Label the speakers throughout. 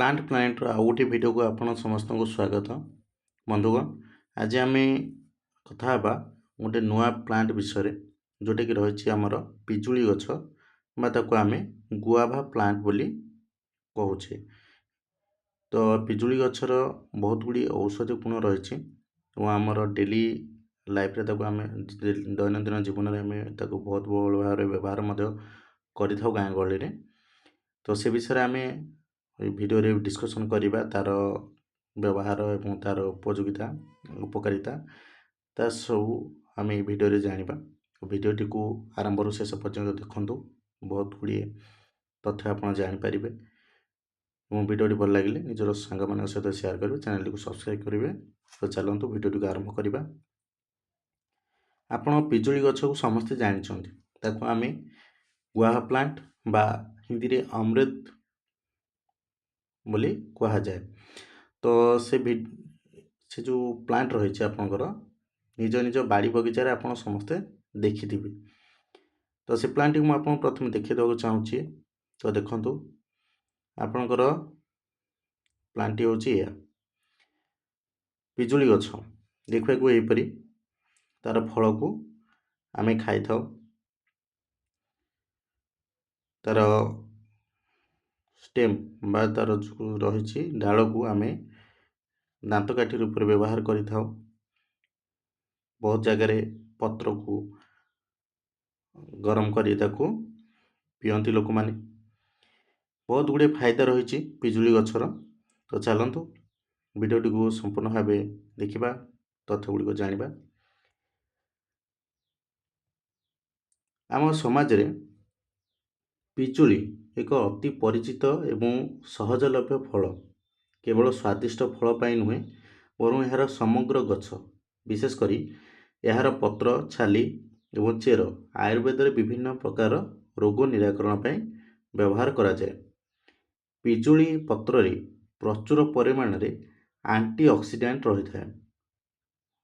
Speaker 1: Plant ପ୍ଲାନେଟ୍ର ଆଉ ଗୋଟେ ଭିଡ଼ିଓକୁ ଆପଣ ସମସ୍ତଙ୍କୁ ସ୍ୱାଗତ। ବନ୍ଧୁଗଣ, ଆଜି ଆମେ କଥା ହେବା ଗୋଟେ ନୂଆ ପ୍ଲାଣ୍ଟ ବିଷୟରେ, ଯେଉଁଟାକି ରହିଛି ଆମର ପିଜୁଳି ଗଛ ବା ତାକୁ ଆମେ ଗୁଆଭା ପ୍ଲାଣ୍ଟ ବୋଲି କହୁଛେ। ତ ପିଜୁଳି ଗଛର ବହୁତ ଗୁଡ଼ିଏ ଔଷଧୀୟ ଗୁଣ ରହିଛି ଏବଂ ଆମର ଡେଲି ଲାଇଫରେ ତାକୁ ଆମେ ଦୈନନ୍ଦିନ ଜୀବନରେ ଆମେ ତାକୁ ବହୁତ ବହୁଳ ଭାବରେ ବ୍ୟବହାର ମଧ୍ୟ କରିଥାଉ ଗାଁ ଗହଳିରେ। ତ ସେ ବିଷୟରେ ଆମେ এই ভিডিওରେ ডিসকସନ୍ କରିବା ତାର ବ୍ୟବହାର ଏବଂ ତାର ଉପଯୋଗିତା ଉପକାରିତା ତା ସବୁ ଆମେ এই ଭିଡ଼ିଓରେ ଜାଣିବା। ଭିଡ଼ିଓଟିକୁ ଆରମ୍ଭରୁ ଶେଷ ପର୍ଯ୍ୟନ୍ତ ଦେଖନ୍ତୁ, ବହୁତ ଗୁଡ଼ିଏ ତଥ୍ୟ ଆପଣ ଜାଣିପାରିବେ ଏବଂ ଭିଡ଼ିଓଟି ଭଲ ଲାଗିଲେ ନିଜର ସାଙ୍ଗମାନଙ୍କ ସହିତ ସେୟାର କରିବେ, ଚ୍ୟାନେଲଟିକୁ ସବସ୍କ୍ରାଇବ୍ କରିବେ। ତ ଚାଲନ୍ତୁ ଭିଡ଼ିଓଟିକୁ ଆରମ୍ଭ କରିବା। ଆପଣ ପିଜୁଳି ଗଛକୁ ସମସ୍ତେ ଜାଣିଛନ୍ତି, ତାକୁ ଆମେ ଗୁଆଭା ପ୍ଲାଣ୍ଟ ବା ହିନ୍ଦୀରେ ଅମୃତ ବୋଲି କୁହାଯାଏ। ତ ସେ ଯେଉଁ ପ୍ଲାଣ୍ଟ ରହିଛି ଆପଣଙ୍କର ନିଜ ନିଜ ବାଡ଼ି ବଗିଚାରେ ଆପଣ ସମସ୍ତେ ଦେଖିଥିବେ। ତ ସେ ପ୍ଲାଣ୍ଟଟିକୁ ମୁଁ ଆପଣଙ୍କୁ ପ୍ରଥମେ ଦେଖାଇ ଦେବାକୁ ଚାହୁଁଛି। ତ ଦେଖନ୍ତୁ, ଆପଣଙ୍କର ପ୍ଲାଣ୍ଟଟି ହେଉଛି ଏହା ପିଜୁଳି ଗଛ। ଦେଖିବାକୁ ଏହିପରି ତାର ଫଳକୁ ଆମେ ଖାଇଥାଉ। ତାର ଷ୍ଟେମ୍ ବା ତାର ଯେଉଁ ରହିଛି ଡାଳକୁ ଆମେ ଦାନ୍ତକାଠି ରୂପରେ ବ୍ୟବହାର କରିଥାଉ। ବହୁତ ଜାଗାରେ ପତ୍ରକୁ ଗରମ କରି ତାକୁ ପିଅନ୍ତି ଲୋକମାନେ। ବହୁତ ଗୁଡ଼ିଏ ଫାଇଦା ରହିଛି ପିଜୁଳି ଗଛର। ତ ଚାଲନ୍ତୁ ଭିଡ଼ିଓଟିକୁ ସମ୍ପୂର୍ଣ୍ଣ ଭାବେ ଦେଖିବା, ତଥ୍ୟ ଗୁଡ଼ିକ ଜାଣିବା। ଆମ ସମାଜରେ ପିଜୁଳି ଏକ ଅତି ପରିଚିତ ଏବଂ ସହଜଲଭ୍ୟ ଫଳ। କେବଳ ସ୍ୱାଦିଷ୍ଟ ଫଳ ପାଇଁ ନୁହେଁ, ବରଂ ଏହାର ସମଗ୍ର ଗଛ, ବିଶେଷ କରି ଏହାର ପତ୍ର, ଛାଲି ଏବଂ ଚେର ଆୟୁର୍ବେଦରେ ବିଭିନ୍ନ ପ୍ରକାର ରୋଗ ନିରାକରଣ ପାଇଁ ବ୍ୟବହାର କରାଯାଏ। ପିଜୁଳି ପତ୍ରରେ ପ୍ରଚୁର ପରିମାଣରେ ଆଣ୍ଟିଅକ୍ସିଡାଣ୍ଟ ରହିଥାଏ।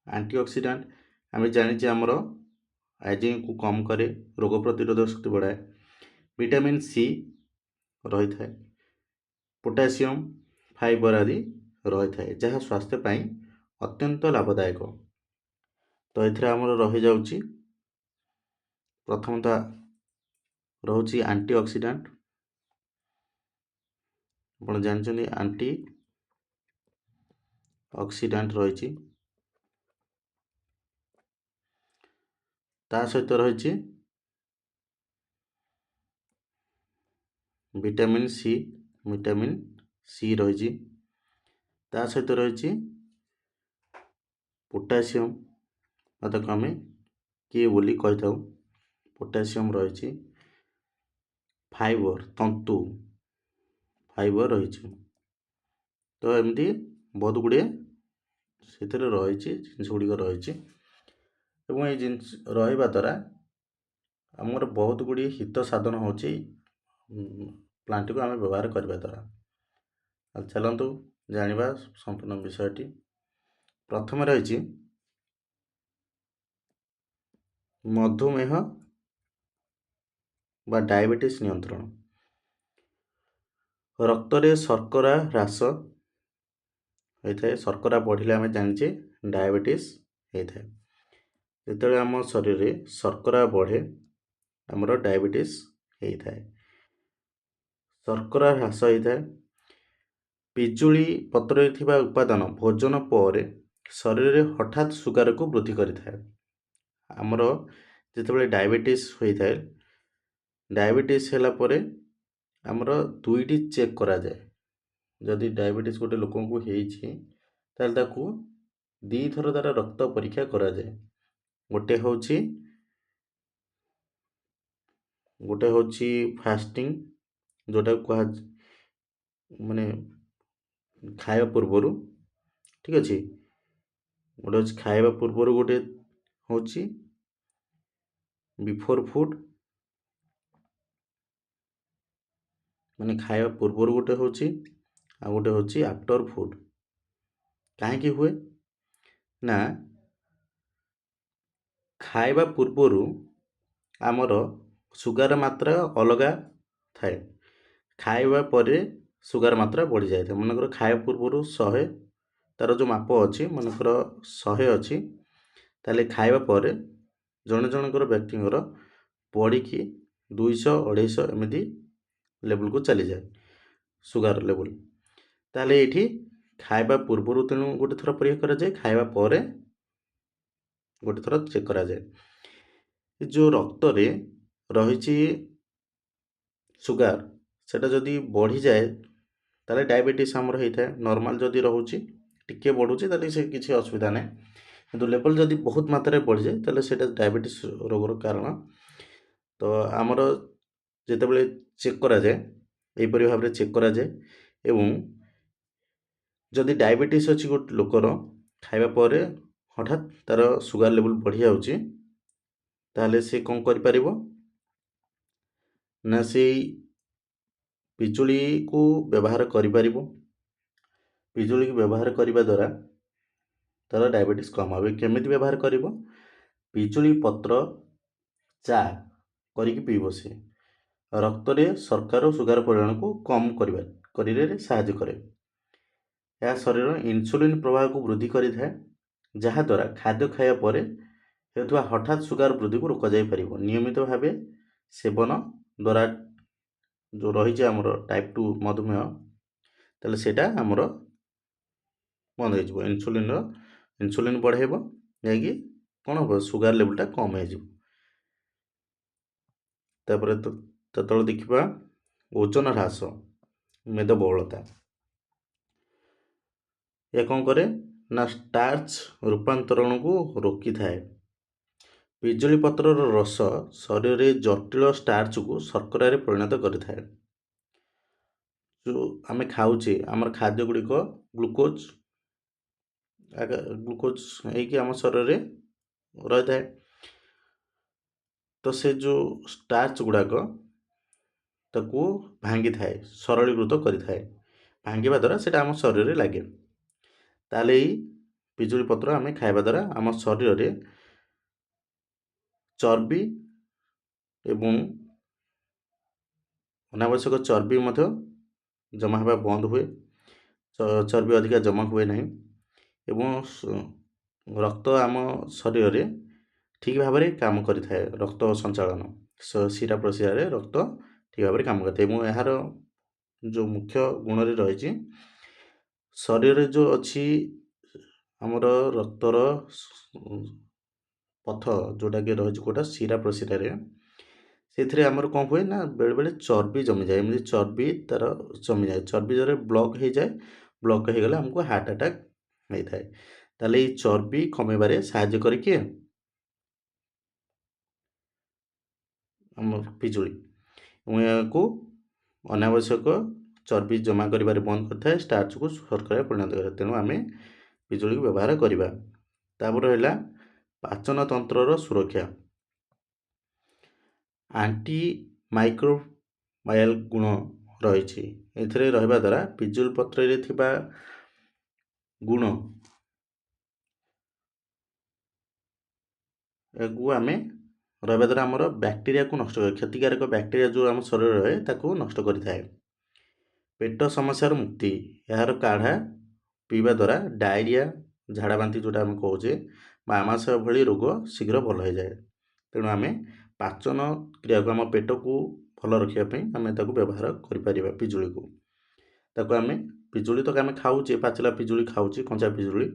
Speaker 1: ଆଣ୍ଟିଅକ୍ସିଡାଣ୍ଟ ଆମେ ଜାଣିଛେ ଆମର ଆଇଜିଂକୁ କମ୍ କରେ, ରୋଗ ପ୍ରତିରୋଧକ ଶକ୍ତି ବଢ଼ାଏ। ଭିଟାମିନ୍ ସି ରହିଥାଏ, ପୋଟାସିୟମ୍, ଫାଇବର ଆଦି ରହିଥାଏ, ଯାହା ସ୍ୱାସ୍ଥ୍ୟ ପାଇଁ ଅତ୍ୟନ୍ତ ଲାଭଦାୟକ। ତ ଏଥିରେ ଆମର ରହିଯାଉଛି ପ୍ରଥମତଃ ରହୁଛି ଆଣ୍ଟିଅକ୍ସିଡାଣ୍ଟ। ଆପଣ ଜାଣିଛନ୍ତି ଆଣ୍ଟି ଅକ୍ସିଡାଣ୍ଟ ରହିଛି, ତା ସହିତ ରହିଛି ଭିଟାମିନ୍ ସି ରହିଛି, ତା ସହିତ ରହିଛି ପୋଟାସିୟମ୍ ବା ତାକୁ ଆମେ କେ ବୋଲି କହିଥାଉ। ପୋଟାସିୟମ୍ ରହିଛି, ଫାଇବର ତନ୍ତୁ ଫାଇବର ରହିଛି। ତ ଏମିତି ବହୁତ ଗୁଡ଼ିଏ ସେଥିରେ ରହିଛି, ଜିନିଷ ଗୁଡ଼ିକ ରହିଛି ଏବଂ এই ଜିନିଷ ରହିବା ଦ୍ୱାରା ଆମର ବହୁତ ଗୁଡ଼ିଏ ହିତ ସାଧନ ହେଉଛି ପ୍ଲାଣ୍ଟକୁ ଆମେ ବ୍ୟବହାର କରିବା ଦ୍ୱାରା। ଚାଲନ୍ତୁ ଜାଣିବା ସମ୍ପୂର୍ଣ୍ଣ ବିଷୟଟି। ପ୍ରଥମେ ରହିଛି ମଧୁମେହ ବା ଡାଇବେଟିସ୍ ନିୟନ୍ତ୍ରଣ। ରକ୍ତରେ ଶର୍କରା ହ୍ରାସ ହୋଇଥାଏ। ଶର୍କରା ବଢ଼ିଲେ ଆମେ ଜାଣିଛେ ଡାଇବେଟିସ୍ ହୋଇଥାଏ। ଯେତେବେଳେ ଆମ ଶରୀରରେ ଶର୍କରା ବଢ଼େ ଆମର ଡାଇବେଟିସ୍ ହୋଇଥାଏ। ଶର୍କରା ହ୍ରାସ ହୋଇଥାଏ। ପିଜୁଳି ପତ୍ରରେ ଥିବା ଉପାଦାନ ଭୋଜନ ପରେ ଶରୀରରେ ହଠାତ୍ ସୁଗାରକୁ ବୃଦ୍ଧି କରିଥାଏ। ଆମର ଯେତେବେଳେ ଡାଇବେଟିସ୍ ହୋଇଥାଏ, ଡାଇବେଟିସ୍ ହେଲା ପରେ ଆମର ଦୁଇଟି ଚେକ୍ କରାଯାଏ। ଯଦି ଡାଇବେଟିସ୍ ଗୋଟେ ଲୋକଙ୍କୁ ହେଇଛି ତାହେଲେ ତାକୁ ଦୁଇଥର ତାର ରକ୍ତ ପରୀକ୍ଷା କରାଯାଏ। ଗୋଟେ ହେଉଛି ଫାଷ୍ଟିଂ, ଯେଉଁଟାକୁ କୁହାଯାଏ ମାନେ ଖାଇବା ପୂର୍ବରୁ, ଠିକ୍ ଅଛି। ଗୋଟେ ହେଉଛି ଖାଇବା ପୂର୍ବରୁ, ଗୋଟେ ହେଉଛି ବିଫୋର ଫୁଡ୍, ମାନେ ଖାଇବା ପୂର୍ବରୁ ଗୋଟେ ହେଉଛି, ଆଉ ଗୋଟେ ହେଉଛି ଆଫ୍ଟର ଫୁଡ୍। କାହିଁକି ହୁଏ ନା, ଖାଇବା ପୂର୍ବରୁ ଆମର ସୁଗାର ମାତ୍ରା ଅଲଗା ଥାଏ, ଖାଇବା ପରେ ସୁଗାର ମାତ୍ରା ବଢ଼ି ଯାଇଥାଏ। ମନେକର ଖାଇବା ପୂର୍ବରୁ 100 ତା'ର ଯେଉଁ ମାପ ଅଛି, ମନେକର 100 ଅଛି, ତାହେଲେ ଖାଇବା ପରେ ଜଣେ ଜଣଙ୍କର ବ୍ୟକ୍ତିଙ୍କର ବଢ଼ିକି 200 250 ଏମିତି ଲେବୁଲକୁ ଚାଲିଯାଏ ସୁଗାର ଲେବୁଲ। ତାହେଲେ ଏଇଠି ଖାଇବା ପୂର୍ବରୁ ତେଣୁ ଗୋଟେ ଥର ପରୀକ୍ଷା କରାଯାଏ, ଖାଇବା ପରେ ଗୋଟେ ଥର ଚେକ୍ କରାଯାଏ। ଯେଉଁ ରକ୍ତରେ ରହିଛି ସୁଗାର, ସେଟା ଯଦି ବଢ଼ିଯାଏ ତାହେଲେ ଡାଇବେଟିସ୍ ଆମର ହେଇଥାଏ। ନର୍ମାଲ ଯଦି ରହୁଛି, ଟିକେ ବଢ଼ୁଛି, ତାହେଲେ ସେ କିଛି ଅସୁବିଧା ନାହିଁ। କିନ୍ତୁ ଲେବଲ୍ ଯଦି ବହୁତ ମାତ୍ରାରେ ବଢ଼ିଯାଏ ତାହେଲେ ସେଇଟା ଡାଇବେଟିସ୍ ରୋଗର କାରଣ। ତ ଆମର ଯେତେବେଳେ ଚେକ୍ କରାଯାଏ, ଏହିପରି ଭାବରେ ଚେକ୍ କରାଯାଏ। ଏବଂ ଯଦି ଡାଇବେଟିସ୍ ଅଛି ଗୋଟେ ଲୋକର, ଖାଇବା ପରେ ହଠାତ୍ ତା'ର ସୁଗାର ଲେବୁଲ୍ ବଢ଼ିଯାଉଛି, ତାହେଲେ ସେ କ'ଣ କରିପାରିବ ନା ସେଇ ପିଜୁଳିକୁ ବ୍ୟବହାର କରିପାରିବ। ପିଜୁଳିକୁ ବ୍ୟବହାର କରିବା ଦ୍ୱାରା ତା'ର ଡାଇବେଟିସ୍ କମ୍ ହେବ। କେମିତି ବ୍ୟବହାର କରିବ? ପିଜୁଳି ପତ୍ର ଚା କରିକି ପିଇବ। ସେ ରକ୍ତରେ ଶର୍କରା ଓ ସୁଗାର ପରିମାଣକୁ କମ୍ କରିବାରେ ସାହାଯ୍ୟ କରେ। ଏହା ଶରୀରର ଇନ୍ସୁଲିନ୍ ପ୍ରବାହକୁ ବୃଦ୍ଧି କରିଥାଏ, ଯାହାଦ୍ୱାରା ଖାଦ୍ୟ ଖାଇବା ପରେ ହେଉଥିବା ହଠାତ୍ ସୁଗାର ବୃଦ୍ଧିକୁ ରୋକାଯାଇପାରିବ। ନିୟମିତ ଭାବେ ସେବନ ଦ୍ୱାରା ଯେଉଁ ରହିଛି ଆମର ଟାଇପ୍ 2 ମଧୁମେହ, ତାହେଲେ ସେଇଟା ଆମର ବନ୍ଦ ହୋଇଯିବ। ଇନ୍ସୁଲିନ୍ ବଢ଼ାଇବ, ଯାଇକି କ'ଣ ହେବ? ସୁଗାର ଲେବୁଲଟା କମ୍ ହୋଇଯିବ। ତାପରେ ଯେତେବେଳେ ଦେଖିବା ଓଜନ ହ୍ରାସ, ମେଦବହୁଳତା, ଏହା କ'ଣ କରେ ନା ଷ୍ଟାର୍ଚ ରୂପାନ୍ତରଣକୁ ରୋକିଥାଏ। ପିଜୁଳି ପତ୍ରର ରସ ଶରୀରରେ ଜଟିଳ ଷ୍ଟାର୍ଚକୁ ଶର୍କରାରେ ପରିଣତ କରିଥାଏ। ଯେଉଁ ଆମେ ଖାଉଛେ, ଆମର ଖାଦ୍ୟ ଗୁଡ଼ିକ ଗ୍ଲୁକୋଜ୍ ହେଇକି ଆମ ଶରୀରରେ ରହିଥାଏ। ତ ସେ ଯେଉଁ ଷ୍ଟାର୍ଚ ଗୁଡ଼ାକ ତାକୁ ଭାଙ୍ଗିଥାଏ, ସରଳୀକୃତ କରିଥାଏ। ଭାଙ୍ଗିବା ଦ୍ୱାରା ସେଇଟା ଆମ ଶରୀରରେ ଲାଗେ। ତାହେଲେ ଏଇ ପିଜୁଳି ପତ୍ର ଆମେ ଖାଇବା ଦ୍ୱାରା ଆମ ଶରୀରରେ ଚର୍ବି ଏବଂ ଅନାବଶ୍ୟକ ଚର୍ବି ମଧ୍ୟ ଜମା ହେବା ବନ୍ଦ ହୁଏ। ଚର୍ବି ଅଧିକା ଜମା ହୁଏ ନାହିଁ ଏବଂ ରକ୍ତ ଆମ ଶରୀରରେ ଠିକ୍ ଭାବରେ କାମ କରିଥାଏ। ରକ୍ତ ସଞ୍ଚାଳନ, ଶିରା ପ୍ରଶିରାରେ ରକ୍ତ ଠିକ୍ ଭାବରେ କାମ କରିଥାଏ। ଏବଂ ଏହାର ଯେଉଁ ମୁଖ୍ୟ ଗୁଣରେ ରହିଛି, ଶରୀରରେ ଯେଉଁ ଅଛି ଆମର ରକ୍ତର ପଥ ଯେଉଁଟାକି ରହିଛି କେଉଁଟା ଶିରା ପ୍ରଶିରାରେ, ସେଥିରେ ଆମର କ'ଣ ହୁଏ ନା ବେଳେବେଳେ ଚର୍ବି ଜମିଯାଏ। ଏମିତି ଚର୍ବି ତା'ର ଜମିଯାଏ, ଚର୍ବି ଦ୍ୱାରା ବ୍ଲକ୍ ହେଇଯାଏ। ବ୍ଲକ୍ ହେଇଗଲେ ଆମକୁ ହାର୍ଟ ଆଟାକ୍ ହେଇଥାଏ। ତାହେଲେ ଏଇ ଚର୍ବି କମେଇବାରେ ସାହାଯ୍ୟ କରେ କିଏ? ଆମର ପିଜୁଳି। ଏବଂ ଏହାକୁ ଅନାବଶ୍ୟକ ଚର୍ବି ଜମା କରିବାରେ ବନ୍ଦ କରିଥାଏ, ଷ୍ଟାର୍ଚକୁ ଶର୍କରାରେ ପରିଣତ କରେ। ତେଣୁ ଆମେ ପିଜୁଳିକୁ ବ୍ୟବହାର କରିବା। ତାପରେ ରହିଲା ପାଚନ ତନ୍ତ୍ରର ସୁରକ୍ଷା। ଆଣ୍ଟି ମାଇକ୍ରୋବାୟାଲ ଗୁଣ ରହିଛି ଏଥିରେ ରହିବା ଦ୍ୱାରା ପିଜୁଳି ପତ୍ରରେ ଥିବା ଗୁଣ ଏହାକୁ ଆମେ ରହିବା ଦ୍ୱାରା ଆମର ବ୍ୟାକ୍ଟେରିଆକୁ ନଷ୍ଟ କରେ। କ୍ଷତିକାରକ ବ୍ୟାକ୍ଟେରିଆ ଯେଉଁ ଆମ ଶରୀରରେ ରହେ ତାକୁ ନଷ୍ଟ କରିଥାଏ। ପେଟ ସମସ୍ୟାର ମୁକ୍ତି। ଏହାର କାଢ଼ା ପିଇବା ଦ୍ୱାରା ଡାଇରିଆ, ଝାଡ଼ା ବାନ୍ତି ଯେଉଁଟା ଆମେ କହୁଛେ, ବା ଆମାଶୟ ଭଳି ରୋଗ ଶୀଘ୍ର ଭଲ ହୋଇଯାଏ। ତେଣୁ ଆମେ ପାଚନ କ୍ରିୟାକୁ, ଆମ ପେଟକୁ ଭଲ ରଖିବା ପାଇଁ ଆମେ ତାକୁ ବ୍ୟବହାର କରିପାରିବା। ପିଜୁଳିକୁ ପିଜୁଳି ତ ଆମେ ଖାଉଛେ, ପାଚିଲା ପିଜୁଳି ଖାଉଛେ, କଞ୍ଚା ପିଜୁଳି,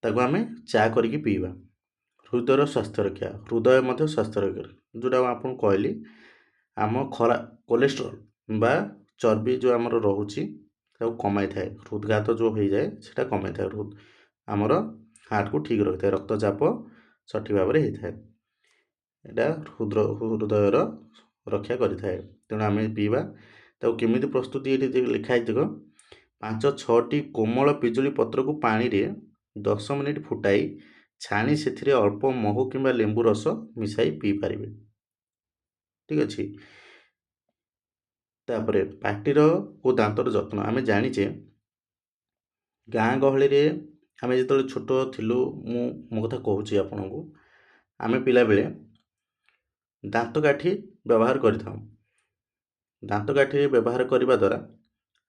Speaker 1: ତାକୁ ଆମେ ଚା କରିକି ପିଇବା। ହୃଦୟର ସ୍ୱାସ୍ଥ୍ୟ ରକ୍ଷା, ହୃଦୟ ମଧ୍ୟ ସ୍ୱାସ୍ଥ୍ୟ ରକ୍ଷା, ଯେଉଁଟା ଆପଣଙ୍କୁ କହିଲି, ଆମ କୋଲେଷ୍ଟ୍ରଲ ବା ଚର୍ବି ଯେଉଁ ଆମର ରହୁଛି ତାକୁ କମାଇଥାଏ। ହୃଦଘାତ ଯେଉଁ ହେଇଯାଏ ସେଇଟା କମାଇଥାଏ। ଆମର ହାର୍ଟକୁ ଠିକ୍ ରଖିଥାଏ, ରକ୍ତଚାପ ସଠିକ୍ ଭାବରେ ହେଇଥାଏ। ଏଇଟା ହୃଦୟର ରକ୍ଷା କରିଥାଏ। ତେଣୁ ଆମେ ପିଇବା। ତାକୁ କେମିତି ପ୍ରସ୍ତୁତି ଏଠି ଲେଖା ହେଇଥିବ, 5-6ଟି କୋମଳ ପିଜୁଳି ପତ୍ରକୁ ପାଣିରେ 10 ମିନିଟ୍ ଫୁଟାଇ ଛାଣି ସେଥିରେ ଅଳ୍ପ ମହୁ କିମ୍ବା ଲେମ୍ବୁ ରସ ମିଶାଇ ପିଇପାରିବେ। ଠିକ୍ ଅଛି। ତାପରେ ପାଟିର ଓ ଦାନ୍ତର ଯତ୍ନ। ଆମେ ଜାଣିଛେ ଗାଁ ଗହଳିରେ ଆମେ ଯେତେବେଳେ ଛୋଟ ଥିଲୁ, ମୁଁ ମୋ କଥା କହୁଛି ଆପଣଙ୍କୁ, ଆମେ ପିଲାବେଳେ ଦାନ୍ତକାଠି ବ୍ୟବହାର କରିଥାଉ। ଦାନ୍ତକାଠି ବ୍ୟବହାର କରିବା ଦ୍ୱାରା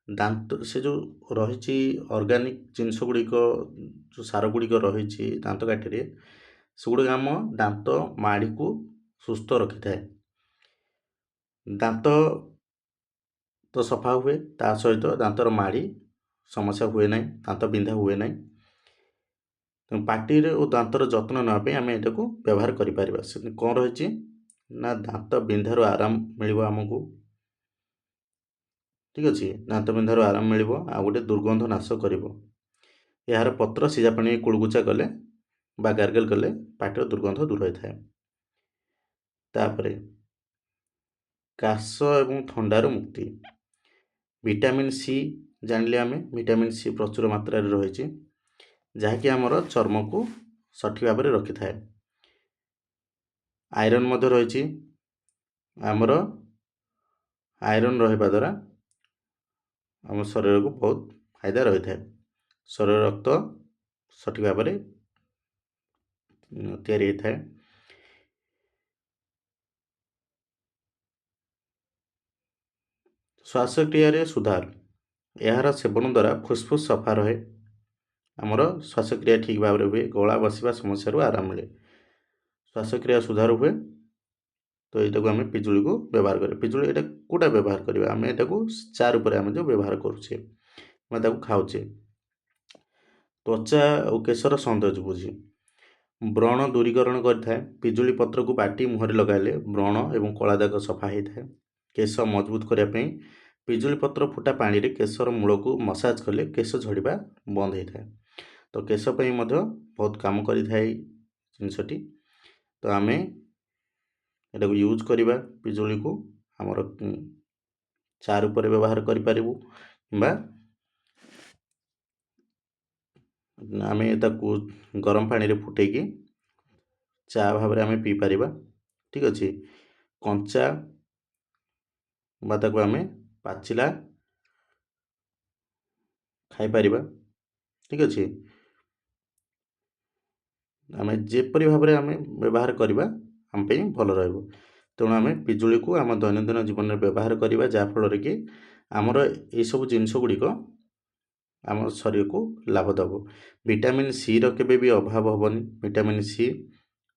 Speaker 1: ଦାନ୍ତ ସେ ଯେଉଁ ରହିଛି ଅର୍ଗାନିକ୍ ଜିନିଷ ଗୁଡ଼ିକ, ଯେଉଁ ସାର ଗୁଡ଼ିକ ରହିଛି ଦାନ୍ତକାଠିରେ, ସେଗୁଡ଼ିକ ଆମ ଦାନ୍ତ ମାଢ଼ିକୁ ସୁସ୍ଥ ରଖିଥାଏ। ଦାନ୍ତ ତ ସଫା ହୁଏ, ତା ସହିତ ଦାନ୍ତର ମାଢ଼ି ସମସ୍ୟା ହୁଏ ନାହିଁ, ଦାନ୍ତ ବିନ୍ଧା ହୁଏ ନାହିଁ। ତେଣୁ ପାଟିରେ ଓ ଦାନ୍ତର ଯତ୍ନ ନେବା ପାଇଁ ଆମେ ଏଟାକୁ ବ୍ୟବହାର କରିପାରିବା। ସେ କ'ଣ ରହିଛି ନା ଦାନ୍ତ ବିନ୍ଧାରୁ ଆରାମ ମିଳିବ ଆମକୁ, ଠିକ୍ ଅଛି। ଦାନ୍ତ ବିନ୍ଧାରୁ ଆରାମ ମିଳିବ, ଆଉ ଗୋଟେ ଦୁର୍ଗନ୍ଧ ନାଶ କରିବ। ଏହାର ପତ୍ର ସିଝା ପାଣି କୁଳୁକୁଚା କଲେ ବା ଗାର୍ଗଲ କଲେ ପାଟିର ଦୁର୍ଗନ୍ଧ ଦୂର ହୋଇଥାଏ। ତାପରେ କାଶ ଏବଂ ଥଣ୍ଡାରୁ ମୁକ୍ତି। ଭିଟାମିନ୍ ସି ଜାଣିଲେ ଆମେ, ଭିଟାମିନ୍ ସି ପ୍ରଚୁର ମାତ୍ରାରେ ରହିଛି, ଯାହାକି ଆମର ଚର୍ମକୁ ସଠିକ୍ ଭାବରେ ରଖିଥାଏ। ଆଇରନ୍ ମଧ୍ୟ ରହିଛି। ଆମର ଆଇରନ୍ ରହିବା ଦ୍ୱାରା ଆମ ଶରୀରକୁ ବହୁତ ଫାଇଦା ରହିଥାଏ। ଶରୀର ରକ୍ତ ସଠିକ୍ ଭାବରେ ତିଆରି ହୋଇଥାଏ। ଶ୍ୱାସକ୍ରିୟାରେ ସୁଧାର। ଏହାର ସେବନ ଦ୍ୱାରା ଫୁସ୍ଫୁସ୍ ସଫା ରହେ, ଆମର ଶ୍ୱାସକ୍ରିୟା ଠିକ୍ ଭାବରେ ହୁଏ, ଗଳା ବସିବା ସମସ୍ୟାରୁ ଆରାମ ମିଳେ, ଶ୍ୱାସକ୍ରିୟା ସୁଧାର ହୁଏ। ତ ଏଇଟାକୁ ଆମେ ପିଜୁଳିକୁ ବ୍ୟବହାର କରିବା। ପିଜୁଳି ଏଇଟା କେଉଁଟା ବ୍ୟବହାର କରିବା? ଆମେ ଏଟାକୁ ଚା ରୂପରେ ଆମେ ଯେଉଁ ବ୍ୟବହାର କରୁଛେ, ଆମେ ତାକୁ ଖାଉଛେ। ତ୍ୱଚା ଓ କେଶର ସୌନ୍ଦର୍ଯ୍ୟ ବୃଦ୍ଧି। ବ୍ରଣ ଦୂରୀକରଣ କରିଥାଏ। ପିଜୁଳି ପତ୍ରକୁ ବାଟି ମୁହଁରେ ଲଗାଇଲେ ବ୍ରଣ ଏବଂ କଳା ଦାଗ ସଫା ହୋଇଥାଏ। କେଶ ମଜବୁତ କରିବା ପାଇଁ ପିଜୁଳି ପତ୍ର ଫୁଟା ପାଣିରେ କେଶର ମୂଳକୁ ମସାଜ କଲେ କେଶ ଝଡ଼ିବା ବନ୍ଦ ହୋଇଥାଏ। ତ କେଶ ପାଇଁ ମଧ୍ୟ ବହୁତ କାମ କରିଥାଏ ଜିନିଷଟି। ତ ଆମେ ଏଟାକୁ ୟୁଜ୍ କରିବା। ପିଜୁଳିକୁ ଆମର ଚା ରୂପରେ ବ୍ୟବହାର କରିପାରିବୁ, କିମ୍ବା ଆମେ ତାକୁ ଗରମ ପାଣିରେ ଫୁଟେଇକି ଚା ଭାବରେ ଆମେ ପିଇପାରିବା, ଠିକ୍ ଅଛି। କଞ୍ଚା ବା ତାକୁ ଆମେ ପାଚିଲା ଖାଇପାରିବା, ଠିକ୍ ଅଛି। ଆମେ ଯେପରି ଭାବରେ ଆମେ ବ୍ୟବହାର କରିବା ଆମ ପାଇଁ ଭଲ ରହିବ। ତେଣୁ ଆମେ ପିଜୁଳିକୁ ଆମ ଦୈନନ୍ଦିନ ଜୀବନରେ ବ୍ୟବହାର କରିବା, ଯାହାଫଳରେ କି ଆମର ଏଇସବୁ ଜିନିଷ ଗୁଡ଼ିକ ଆମ ଶରୀରକୁ ଲାଭ ଦେବ। ଭିଟାମିନ୍ ସିର କେବେ ବି ଅଭାବ ହେବନି, ଭିଟାମିନ୍ ସି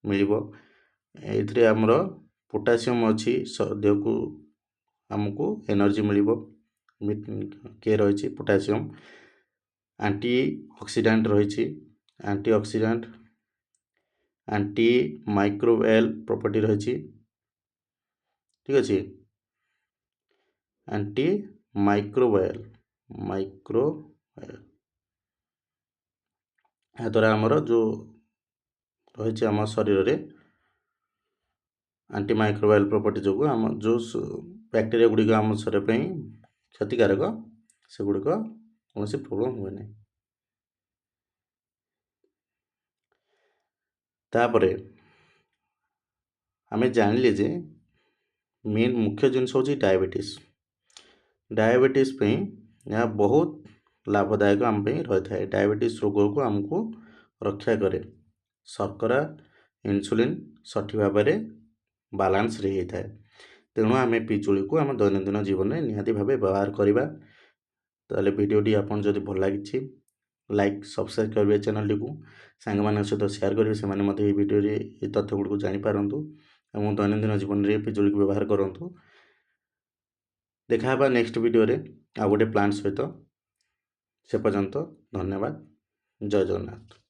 Speaker 1: ମିଳିବ। ଏଥିରେ ଆମର ପୋଟାସିୟମ୍ ଅଛି, ଦେହକୁ ଆମକୁ ଏନର୍ଜି ମିଳିବ। କେ ରହିଛି ପୋଟାସିୟମ୍। ଆଣ୍ଟି ଅକ୍ସିଡାଣ୍ଟ ରହିଛି, ଆଣ୍ଟି ଅକ୍ସିଡାଣ୍ଟ, ଆଣ୍ଟି ମାଇକ୍ରୋବାୟାଲ ପ୍ରପର୍ଟି ରହିଛି, ଠିକ୍ ଅଛି। ଆଣ୍ଟି ମାଇକ୍ରୋବାୟାଲ ଏହାଦ୍ୱାରା ଆମର ଯେଉଁ ରହିଛି ଆମ ଶରୀରରେ ଆଣ୍ଟି ମାଇକ୍ରୋବାୟାଲ ପ୍ରପର୍ଟି ଯୋଗୁଁ ଆମ ଯେଉଁ ବ୍ୟାକ୍ଟେରିଆ ଗୁଡ଼ିକ ଆମ ଶରୀର ପାଇଁ କ୍ଷତିକାରକ, ସେଗୁଡ଼ିକ କୌଣସି ପ୍ରୋବ୍ଲେମ୍ ହୁଏ ନାହିଁ। ତାପରେ ଆମେ ଜାଣିଲେ ଯେ ମେନ୍ ମୁଖ୍ୟ ଜିନିଷ ହେଉଛି ଡାଇବେଟିସ୍। ଡାଇବେଟିସ୍ ପାଇଁ ଏହା ବହୁତ ଲାଭଦାୟକ ଆମ ପାଇଁ ରହିଥାଏ। ଡାଇବେଟିସ୍ ରୋଗକୁ ଆମକୁ ରକ୍ଷା କରେ। ଶର୍କରା, ଇନ୍ସୁଲିନ୍ ସଠିକ୍ ଭାବରେ ବାଲାନ୍ସରେ ହେଇଥାଏ। ତେଣୁ ଆମେ ପିଜୁଳିକୁ ଆମ ଦୈନନ୍ଦିନ ଜୀବନରେ ନିହାତି ଭାବେ ବ୍ୟବହାର କରିବା। ତାହେଲେ ଭିଡ଼ିଓଟି ଆପଣ ଯଦି ଭଲ ଲାଗିଛି, ଲାଇକ୍ ସବସ୍କ୍ରାଇବ୍ କରିବେ ଚ୍ୟାନେଲଟିକୁ, ସାଙ୍ଗମାନଙ୍କ ସହିତ ସେୟାର କରିବେ, ସେମାନେ ମଧ୍ୟ ଏହି ଭିଡ଼ିଓରେ ଏହି ତଥ୍ୟ ଗୁଡ଼ିକୁ ଜାଣିପାରନ୍ତୁ ଏବଂ ଦୈନନ୍ଦିନ ଜୀବନରେ ପିଜୁଳିକୁ ବ୍ୟବହାର କରନ୍ତୁ। ଦେଖା ହେବା ନେକ୍ସଟ ଭିଡ଼ିଓରେ ଆଉ ଗୋଟେ ପ୍ଲାନ୍ ସହିତ। ସେ ପର୍ଯ୍ୟନ୍ତ ଧନ୍ୟବାଦ। ଜୟ ଜଗନ୍ନାଥ।